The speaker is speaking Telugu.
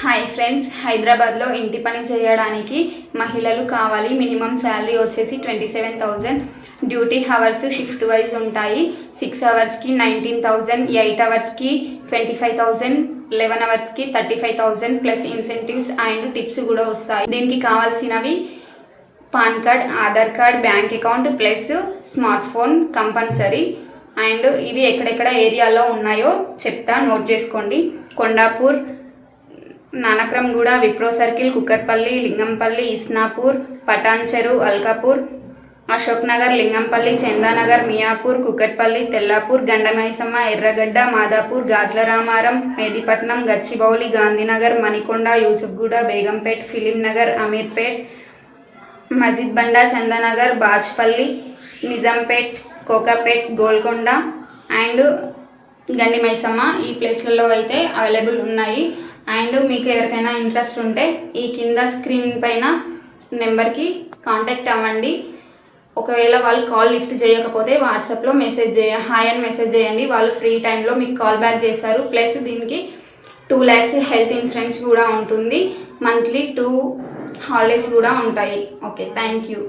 హాయ్ ఫ్రెండ్స్, హైదరాబాద్లో ఇంటి పని చేయడానికి మహిళలు కావాలి. మినిమం శాలరీ వచ్చేసి 27,000. డ్యూటీ అవర్స్ షిఫ్ట్ వైజ్ ఉంటాయి. 6 అవర్స్కి 19,000, 8 అవర్స్కి 25,000, 11 అవర్స్కి 35,000 ప్లస్ ఇన్సెంటివ్స్ అండ్ టిప్స్ కూడా వస్తాయి. దీనికి కావాల్సినవి PAN card, Aadhaar card, bank account plus smart phone compulsory. And ఇవి ఎక్కడెక్కడ ఏరియాలో ఉన్నాయో చెప్తా, నోట్ చేసుకోండి. Kondapur, Nanakramguda, Wipro circle, Kukatpally, Lingampally, Isnapur, Patancheru, Alkapur, Ashok Nagar, Lingampally, Chandanagar, Miyapur, Kukatpally, Tellapur, Gandimaisamma, Erragadda, Madhapur, Gajula Ramaram, Medipatnam, Gachibowli, Gandhinagar, Manikonda, Yousufguda, Begumpet, film Nagar, Ameerpet, Majid Banda, Chandanagar, Bajpally, Nizampet, Kokapet, Golconda and Gandimaisamma ఈ ప్లేస్లలో అయితే అవైలబుల్ ఉన్నాయి. అండ్ మీకు ఎవరికైనా ఇంట్రెస్ట్ ఉంటే ఈ కింద స్క్రీన్ పైన నెంబర్కి కాంటాక్ట్ అవ్వండి. ఒకవేళ వాళ్ళు కాల్ లిఫ్ట్ చేయకపోతే వాట్సాప్లో హాయ్ అని మెసేజ్ చేయండి. వాళ్ళు ఫ్రీ టైంలో మీకు కాల్ బ్యాక్ చేస్తారు. ప్లస్ దీనికి 2 lakhs హెల్త్ ఇన్సూరెన్స్ కూడా ఉంటుంది. మంత్లీ 2 హాలిడేస్ కూడా ఉంటాయి. Okay, thank you.